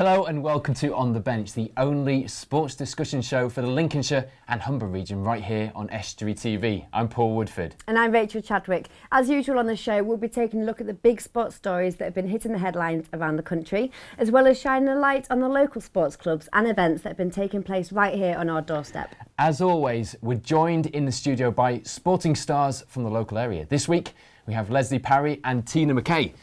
Hello and welcome to On The Bench, the only sports discussion show for the Lincolnshire and Humber region right here on Estuary TV. I'm Paul Woodford. And I'm Rachel Chadwick. As usual on the show, we'll be taking a look at the big sports stories that have been hitting the headlines around the country, as well as shining a light on the local sports clubs and events that have been taking place right here on our doorstep. As always, we're joined in the studio by sporting stars from the local area. This week, we have Lesley, Parry and Tina McKay,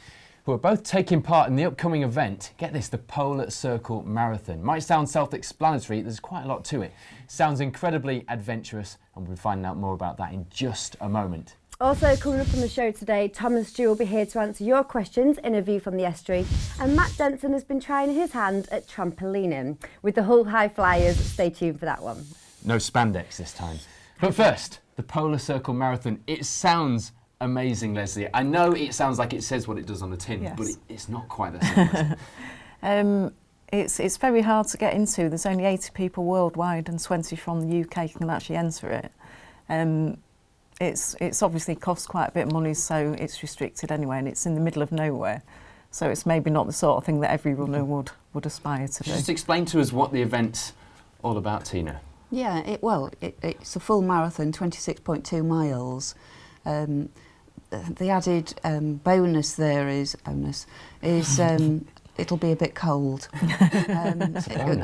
who are both taking part in the upcoming event. Get this, the Polar Circle Marathon. Might sound self-explanatory, there's quite a lot to it. Sounds incredibly adventurous, and we'll be finding out more about that in just a moment. Also coming up on the show today, Tom and Stu will be here to answer your questions in A View from the Estuary, and Matt Denson has been trying his hand at trampolining with the Hull High Flyers. Stay tuned for that one. No spandex this time. But first, the Polar Circle Marathon. It sounds amazing, Lesley. I know it sounds like it says what it does on the tin, yes, but it's not quite the same. It's very hard to get into. There's only 80 people worldwide and 20 from the UK can actually enter it. It's obviously costs quite a bit of money, so it's restricted anyway, and it's in the middle of nowhere. So it's maybe not the sort of thing that every runner would aspire to do. Just explain to us what the event's all about, Tina. Yeah, it's a full marathon, 26.2 miles. The added bonus there is it'll be a bit cold.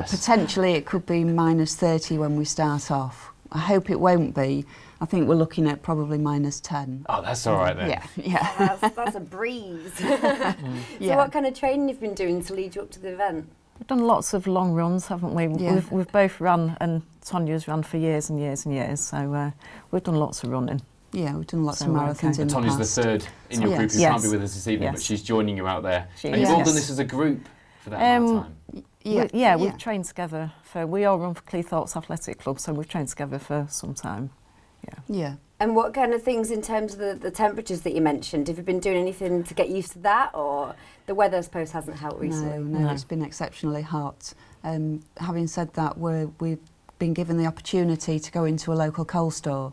Potentially it could be -30 when we start off. I hope it won't be. I think we're looking at probably -10. Oh, that's all right then. Yeah. That's a breeze. So what kind of training you've been doing to lead you up to the event? We've done lots of long runs, haven't we? Yeah. We've both run, and Tonia's run for years and years and years, so we've done lots of running. Yeah, we've done lots So of marathons in the Tonia's past. the third in your group who Yes. can't be with us this evening, but she's joining you out there. And you've is. all Yes. done this as a group for that amount of time. We've trained together we all run for Cleethorpes Athletics Club, so we've trained together for some time. Yeah. And what kind of things in terms of the temperatures that you mentioned? Have you been doing anything to get used to that, or the weather I suppose hasn't helped recently? No, it's been exceptionally hot. Having said that, we've been given the opportunity to go into a local coal store,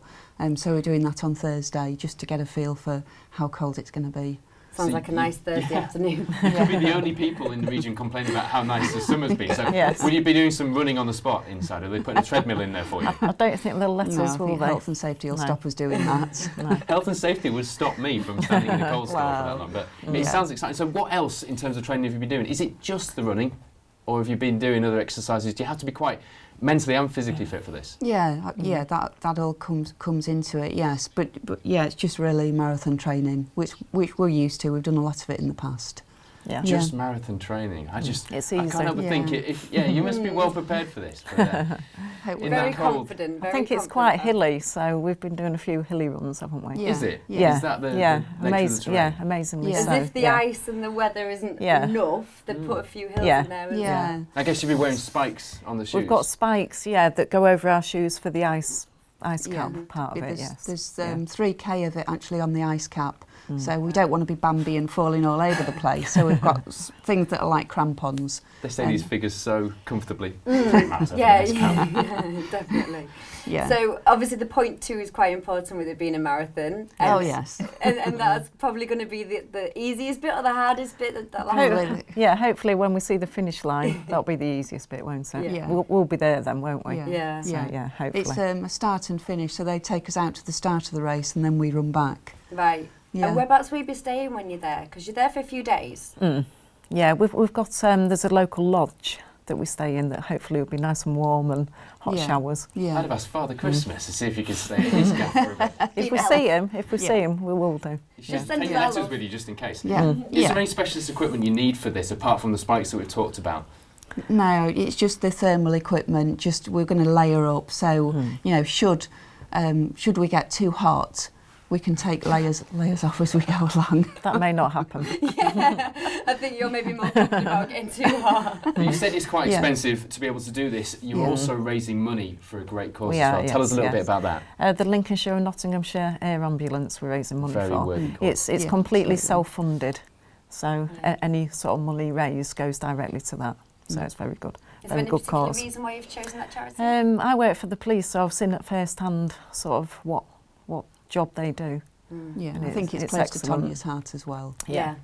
so we're doing that on Thursday just to get a feel for how cold it's going to be. Sounds like a nice Thursday afternoon. You could be the only people in the region complaining about how nice the summer's been. So Yes. will you be doing some running on the spot inside? Are they putting a treadmill in there for you? I don't think they'll let No, us, I will think they? health and safety will stop us doing that. No. Health and safety would stop me from standing in a coal store for that Wow. long. But it sounds exciting. So what else in terms of training have you been doing? Is it just the running, or have you been doing other exercises? Do you have to be quite mentally and physically fit for this? Yeah, that all comes into it. Yes, but yeah, it's just really marathon training, which we're used to. We've done a lot of it in the past. Yeah. Just marathon training. I It's can't easy. help but think you must be well prepared for this. But, in Very that cold, confident. I think it's quite hilly, so we've been doing a few hilly runs, haven't we? Yeah. is it? Yeah. Is that the nature of the terrain? Amazingly Yeah. As so. if the ice and the weather isn't enough, they put a few hills in there. As Yeah. well. I guess you'd be wearing spikes on the shoes. We've got spikes, that go over our shoes for the ice cap part of it, yes. There's 3K of it actually on the ice cap, so we don't want to be Bambi and falling all over the place. So we've got things that are like crampons. They say these figures so comfortably. Yeah, definitely. Yeah. So obviously the point 2 is quite important with it being a marathon. Oh yes. And that's probably going to be the easiest bit or the hardest bit. Hopefully when we see the finish line, that'll be the easiest bit, won't it? Yeah. We'll be there then, won't we? Yeah. So, hopefully. It's a start and finish, so they take us out to the start of the race and then we run back. Right. Yeah. And whereabouts will you be staying when you're there? Because you're there for a few days. Yeah, we've got there's a local lodge that we stay in that hopefully will be nice and warm and hot showers. I'd Yeah. have asked Father Christmas to see if you could stay in his gaff for a bit. If we see him, we will do. Just send take it your all letters off. with you just in case. Yeah. Is there any specialist equipment you need for this apart from the spikes that we've talked about? No, it's just the thermal equipment. Just we're going to layer up. So should we get too hot, we can take layers off as we go along. That may not happen. I think you're maybe more confident about getting too hot. You said it's quite Yeah. expensive to be able to do this. You're also raising money for a great cause We as are, well. Tell us a little yes. bit about that. The Lincolnshire and Nottinghamshire Air Ambulance we're raising money Very for. worthy cause. It's Yeah, completely absolutely. self-funded, so any sort of money raised goes directly to that. So it's very good. Is there Very any good particular cause. reason why you've chosen that charity? I work for the police, so I've seen at first hand sort of what Yeah, job they do. I And think it's it's close excellent. to Tonia's heart as well. Yeah.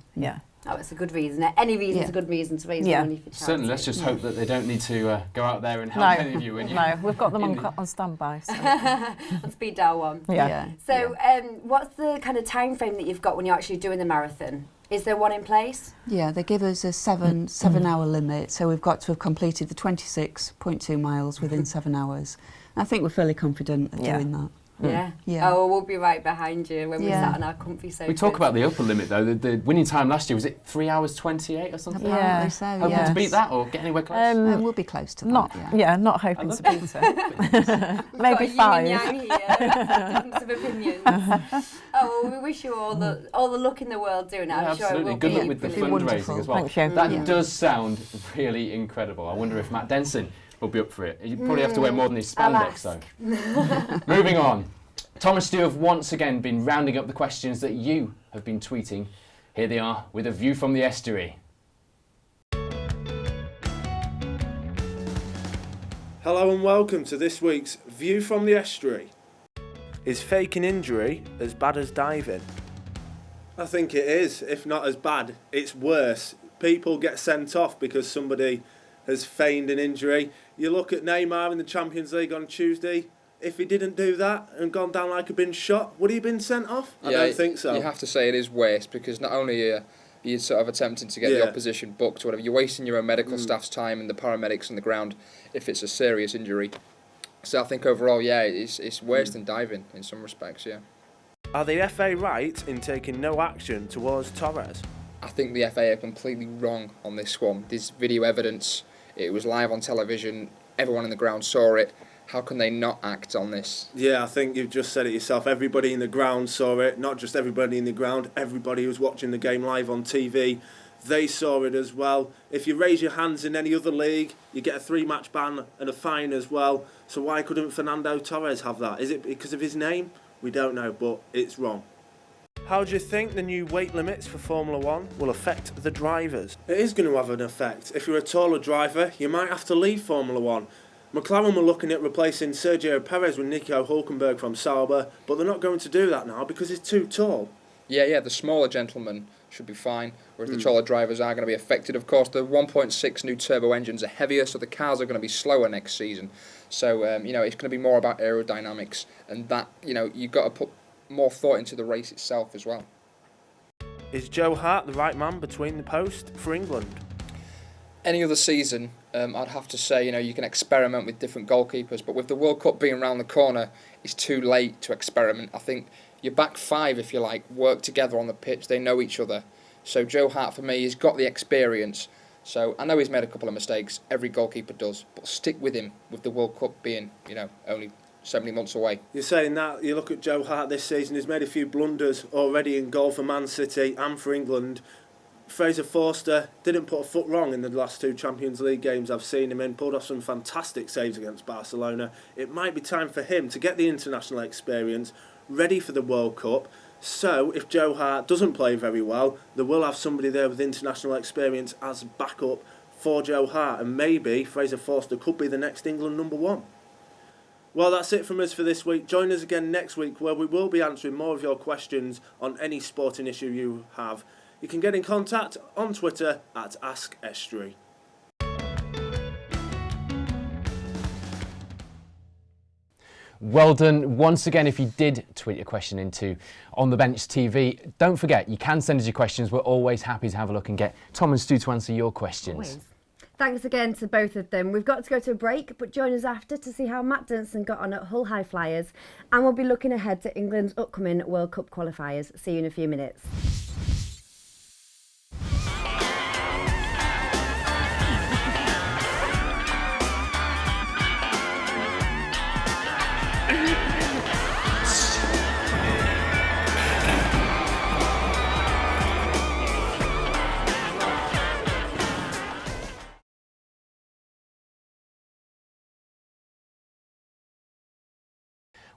Oh, it's a good reason. Any reason's a good reason to raise money for charity. Certainly, let's just hope that they don't need to go out there and help any of you. No, we've got them on standby. So. On speed dial 1. Yeah. So what's the kind of time frame that you've got when you're actually doing the marathon? Is there one in place? Yeah, they give us a 7-hour limit, so we've got to have completed the 26.2 miles within 7 hours. I think we're fairly confident at doing that. Yeah. Oh, we'll be right behind you when we sat on our comfy sofas. We talk about the upper limit though. The winning time last year, was it 3 hours 28 or something? Apparently so, Hoping to beat that or get anywhere close? And we'll be close to that. Not hoping to beat it. Maybe 5. Yin and yang here, difference of opinions. Oh, well, we wish you all the luck in the world doing it. I'm sure it will Good luck be with the brilliant. fundraising as well. Thank you. That does sound really incredible. I wonder if Matt Denson will be up for it. You probably have to wear more than his spandex though. Moving on. Tom and Stu have once again been rounding up the questions that you have been tweeting. Here they are with a view from the estuary. Hello and welcome to this week's View from the Estuary. Is faking injury as bad as diving? I think it is. If not as bad, it's worse. People get sent off because somebody has feigned an injury. You look at Neymar in the Champions League on Tuesday. If he didn't do that and gone down like a bin shot, would he have been sent off? I don't think so. You have to say it is waste because not only are you sort of attempting to get the opposition booked or whatever, you're wasting your own medical staff's time and the paramedics on the ground if it's a serious injury. So I think overall, it's worse than diving in some respects, Are the FA right in taking no action towards Torres? I think the FA are completely wrong on this one. There's video evidence, it was live on television, everyone in the ground saw it. How can they not act on this? Yeah, I think you've just said it yourself. Everybody in the ground saw it. Not just everybody in the ground, everybody who was watching the game live on TV, they saw it as well. If you raise your hands in any other league, you get a 3-match ban and a fine as well. So why couldn't Fernando Torres have that? Is it because of his name? We don't know, but it's wrong. How do you think the new weight limits for Formula 1 will affect the drivers? It is going to have an effect. If you're a taller driver, you might have to leave Formula 1. McLaren were looking at replacing Sergio Perez with Nico Hülkenberg from Sauber, but they're not going to do that now because he's too tall. Yeah, the smaller gentlemen should be fine, whereas the taller drivers are going to be affected. Of course, the 1.6 new turbo engines are heavier, so the cars are going to be slower next season. So, it's going to be more about aerodynamics, and that, you've got to put more thought into the race itself as well. Is Joe Hart the right man between the post for England? Any other season, I'd have to say, you can experiment with different goalkeepers, but with the World Cup being around the corner, it's too late to experiment. I think your back five, if you like, work together on the pitch. They know each other. So Joe Hart, for me, has got the experience. So I know he's made a couple of mistakes. Every goalkeeper does. But stick with him with the World Cup being, only so many months away. You're saying that, you look at Joe Hart this season, he's made a few blunders already in goal for Man City and for England. Fraser Forster didn't put a foot wrong in the last 2 Champions League games I've seen him in, pulled off some fantastic saves against Barcelona. It might be time for him to get the international experience, ready for the World Cup. So if Joe Hart doesn't play very well, they will have somebody there with international experience as backup for Joe Hart, and maybe Fraser Forster could be the next England number 1. Well, that's it from us for this week. Join us again next week where we will be answering more of your questions on any sporting issue you have. You can get in contact on Twitter at AskEstuary. Well done once again if you did tweet your question into On The Bench TV. Don't forget, you can send us your questions. We're always happy to have a look and get Tom and Stu to answer your questions. Always. Thanks again to both of them. We've got to go to a break, but join us after to see how Matt Denson got on at Hull High Flyers, and we'll be looking ahead to England's upcoming World Cup qualifiers. See you in a few minutes.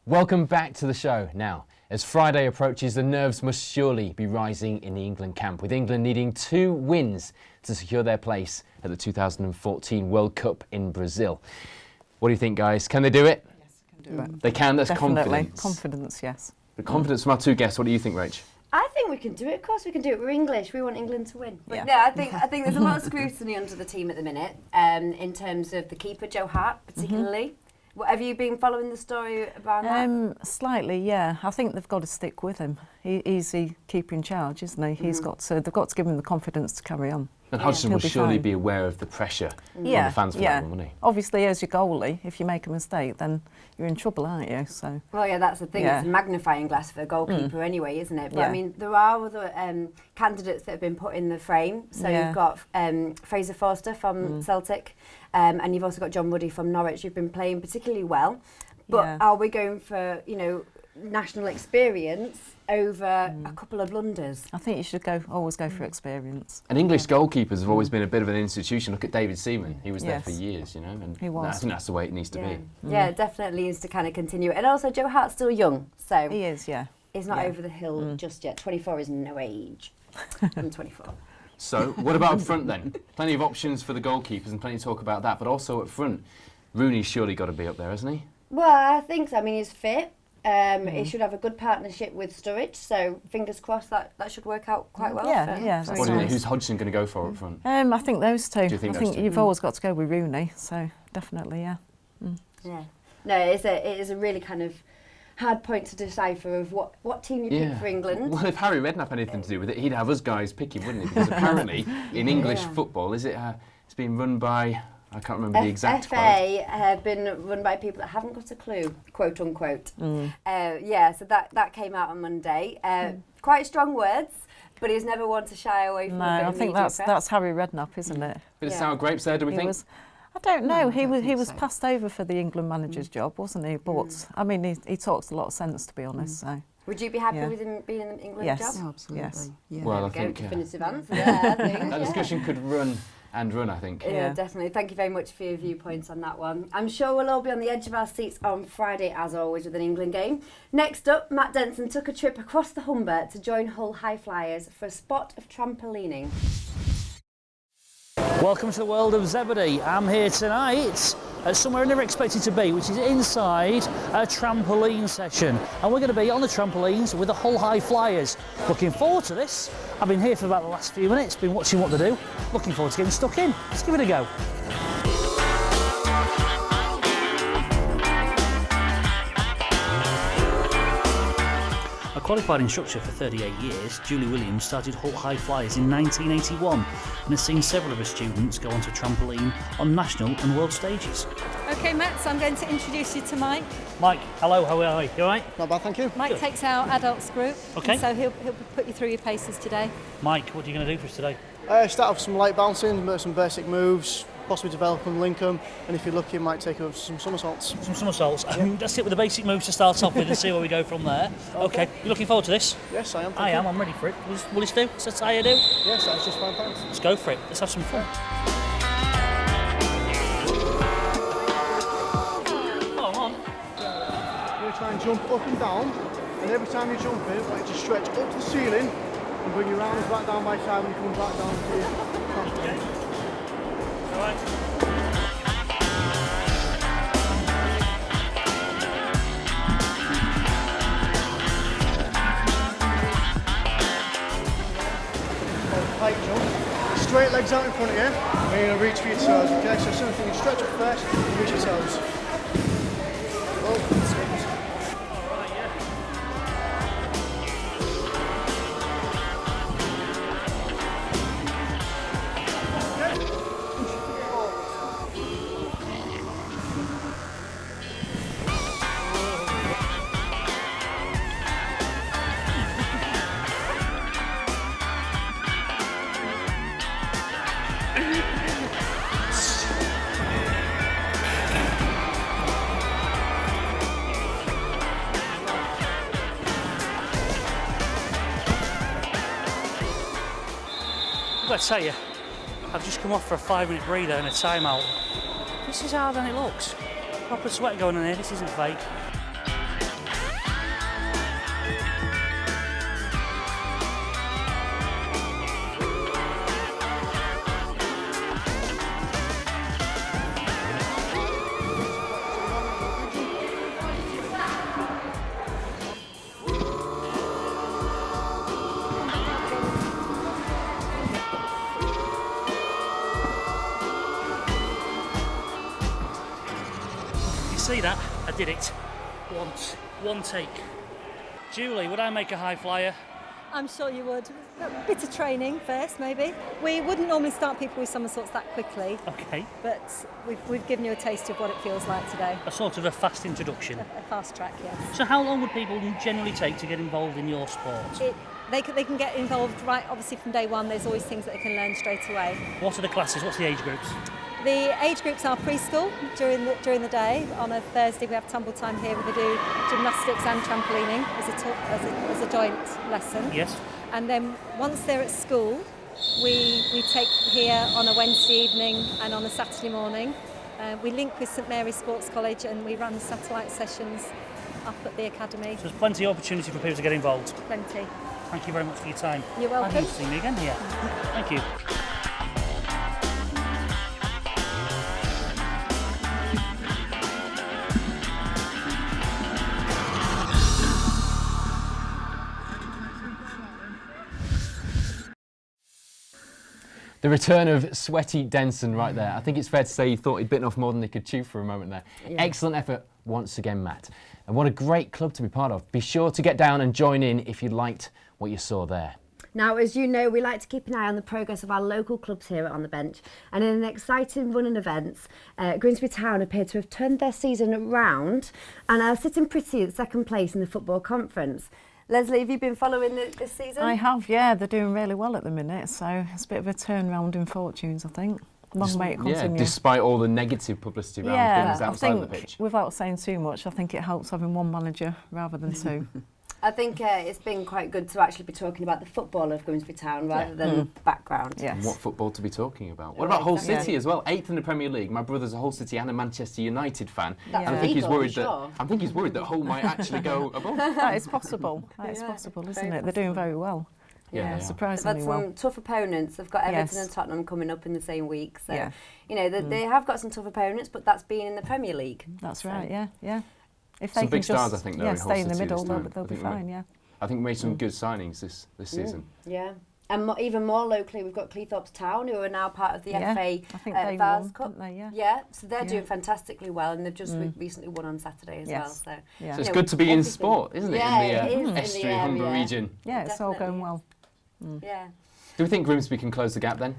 Welcome back to the show. Now, as Friday approaches, the nerves must surely be rising in the England camp, with England needing 2 wins to secure their place at the 2014 World Cup in Brazil. What do you think, guys? Can they do it? Yes, they can do it. They can, that's Definitely. confidence. Confidence, yes. The confidence from our 2 guests. What do you think, Rach? I think we can do it. Of course, we can do it. We're English. We want England to win. But Yeah. no, I think there's a lot of scrutiny under the team at the minute. In terms of the keeper, Joe Hart, particularly. What, have you been following the story about that? Slightly, yeah. I think they've got to stick with him. He's the keeper in charge, isn't he? They've got to give him the confidence to carry on. And Hodgson will He'll be surely fine. be aware of the pressure on Yeah, the fans for that one, won't he? Obviously, as your goalie, if you make a mistake, then you're in trouble, aren't you? So. Well, yeah, that's the thing. Yeah. It's a magnifying glass for a goalkeeper anyway, isn't it? But Yeah. I mean, there are other candidates that have been put in the frame. So Yeah. you've got Fraser Forster from Celtic, and you've also got John Ruddy from Norwich, who've been playing particularly well. But Yeah. are we going for, national experience over a couple of blunders? I think you should always go for experience. And English goalkeepers have always been a bit of an institution. Look at David Seaman. He was there for Yes. years, and He was. I think that's the way it needs to Yeah. be. Yeah, it definitely is to kind of continue. And also, Joe Hart's still young, so He is, yeah. he's not Yeah. over the hill just yet. 24 is no age. I'm 24. So, what about up front then? Plenty of options for the goalkeepers and plenty of talk about that. But also up front, Rooney's surely got to be up there, hasn't he? Well, I think so. I mean, he's fit. He should have a good partnership with Sturridge, so fingers crossed that should work out quite well. Yeah, for yeah, for that's What do you think? England. Who's Hodgson going to go for up front? I think those two. Do you think I those think two? you've always got to go with Rooney, so definitely, yeah. Yeah. No, it is a really kind of hard point to decipher of what team you pick for England. Well, if Harry Redknapp had anything to do with it, he'd have us guys picking, wouldn't he? Because apparently, in English football, it's been run by, I can't remember the exact quote. FA have been run by people that haven't got a clue, quote unquote. So that came out on Monday. Quite strong words, but he's never one to shy away from No, a bit I of think media that's press. Harry Redknapp, isn't it? Bit of Yeah. sour grapes there, do we He think? was, I don't know. He think was so. passed over for the England manager's job, wasn't he? But I mean, he talks a lot of sense, to be honest. So Would you be happy Yeah. with him being in the England Yes. job? Oh, absolutely. Yes. Yeah. Well, I Go think definitive answer there, I think. that Yeah. discussion could run and run, I think. Yeah, Yeah. definitely. Thank you very much for your viewpoints on that one. I'm sure we'll all be on the edge of our seats on Friday, as always, with an England game. Next up, Matt Denson took a trip across the Humber to join Hull High Flyers for a spot of trampolining. Welcome to the world of Zebedee. I'm here tonight at somewhere I never expected to be, which is inside a trampoline session. And we're going to be on the trampolines with the Hull High Flyers. Looking forward to this. I've been here for about the last few minutes, been watching what they do. Looking forward to getting stuck in. Let's give it a go. A qualified instructor for 38 years, Julie Williams started Hull High Flyers in 1981 and has seen several of her students go onto trampoline on national and world stages. Okay, Matt, so I'm going to introduce you to Mike. Mike, hello, how are you? You alright? Not bad, thank you. Mike takes our adults group. Okay. And so he'll put you through your paces today. Mike, what are you going to do for us today? Start off some light bouncing, some basic moves, possibly develop and link them, and if you're lucky, you might take over some somersaults. Some somersaults. Let's sit with the basic moves to start off with and see where we go from there. Okay. You looking forward to this? Yes, I am. I am, I'm ready for it. Will it do? Does that do? Yes, that's just fine, thanks. Let's go for it. Let's have some fun. Oh, on. You're going to try and jump up and down, and every time you jump in, I want you to stretch up to the ceiling and bring your arms back down by side when you come back down to your trampoline. Alright. Pike jump. Straight legs out in front of you, and you're going to reach for your toes, okay? So same thing, you stretch up first and reach your toes. Oh, skins. I've got to tell you, I've just come off for a 5-minute breather and a timeout. This is harder than it looks. Proper sweat going on here, this isn't fake. See that? I did it. Once. One take. Julie, would I make a high flyer? I'm sure you would. A bit of training first, maybe. We wouldn't normally start people with somersaults that quickly, Okay. but we've given you a taste of what it feels like today. A sort of a fast introduction. A fast track, yes. So how long would people generally take to get involved in your sport? They can get involved right, obviously from day one. There's always things that they can learn straight away. What are the classes? What's the age groups? The age groups are preschool during the day. On a Thursday we have tumble time here where they do gymnastics and trampolining as a joint lesson. Yes. And then once they're at school, we take here on a Wednesday evening and on a Saturday morning. We link with St Mary's Sports College and we run satellite sessions up at the academy. So there's plenty of opportunity for people to get involved. Plenty. Thank you very much for your time. You're welcome. And you see me again here. Thank you. The return of sweaty Denson right there. I think it's fair to say he thought he'd bitten off more than he could chew for a moment there. Yeah. Excellent effort once again, Matt. And what a great club to be part of. Be sure to get down and join in if you liked what you saw there. Now, as you know, we like to keep an eye on the progress of our local clubs here at On The Bench. And in an exciting run of events, Grimsby Town appear to have turned their season around and are sitting pretty at second place in the football conference. Lesley, have you been following this season? I have, yeah. They're doing really well at the minute, so it's a bit of a turnaround in fortunes, I think. Long way to continue. Yeah, despite all the negative publicity around things outside the pitch. Without saying too much, I think it helps having one manager rather than two. I think it's been quite good to actually be talking about the football of Grimsby Town rather than background. Yes. And what football to be talking about. What about Hull City as well? 8th in the Premier League. My brother's a Hull City and a Manchester United fan. That's and I think he's worried that Hull might actually go above. That is possible. That is possible, isn't it? They're doing very well. Yeah, They've surprisingly had well. some tough opponents. They've got Everton and Tottenham coming up in the same week. So, you know, they have got some tough opponents, but that's been in the Premier League. That's right, yeah. If some they big can stars, just, I think, though, in Hull stay in the City middle, this they'll be fine, yeah. I think we made some good signings this season. Yeah. And even more locally, we've got Cleethorpes Town, who are now part of the FA I think they Vars won, Cup. didn't they? Yeah, so they're doing fantastically well, and they've just recently won on Saturday as well. So, So it's good to be in sport, isn't it? Yeah, in the it is Estuary, Humber region. Yeah, it's all going well. Yeah. Do we think Grimsby can close the gap then?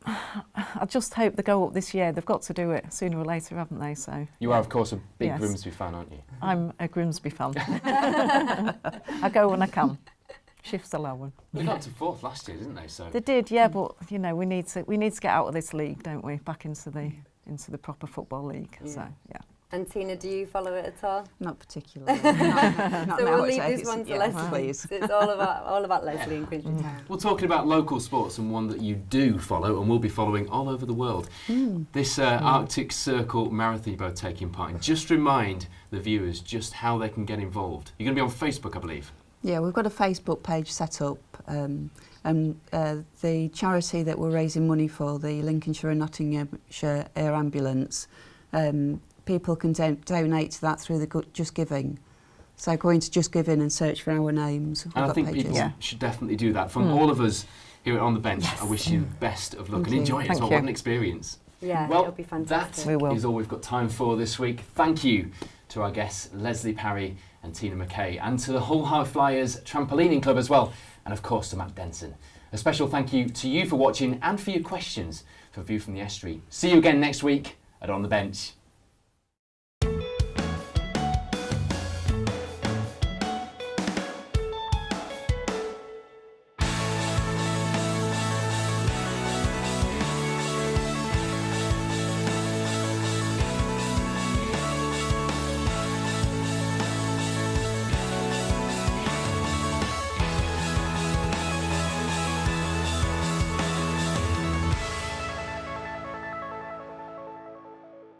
I just hope they go up this year. They've got to do it sooner or later, haven't they? So you are, of course, a big Grimsby fan, aren't you? I'm a Grimsby fan. I go when I can. Shifts allowing. They got to 4th last year, didn't they? So they did, yeah. But you know, we need to get out of this league, don't we? Back into the proper football league. Yeah. So yeah. And Tina, do you follow it at all? Not particularly. not so we'll leave nowadays. this one to Lesley. Please. It's all about Lesley and Grimsby Town. We're talking about local sports and one that you do follow and will be following all over the world. This Arctic Circle marathon you're both taking part in. Just remind the viewers just how they can get involved. You're going to be on Facebook, I believe. Yeah, we've got a Facebook page set up, and the charity that we're raising money for, the Lincolnshire and Nottinghamshire Air Ambulance, people can donate to that through the Just Giving. So go into Just Giving and search for our names. And I think people should definitely do that. From all of us here at On The Bench, I wish you the best of luck and enjoy it as well. What an experience. Yeah, well, it'll be fantastic. That is all we've got time for this week. Thank you to our guests, Lesley, Parry and Tina McKay, and to the Hull High Flyers Trampolining Club as well, and of course to Matt Denson. A special thank you to you for watching and for your questions for View from the Estuary. See you again next week at On The Bench.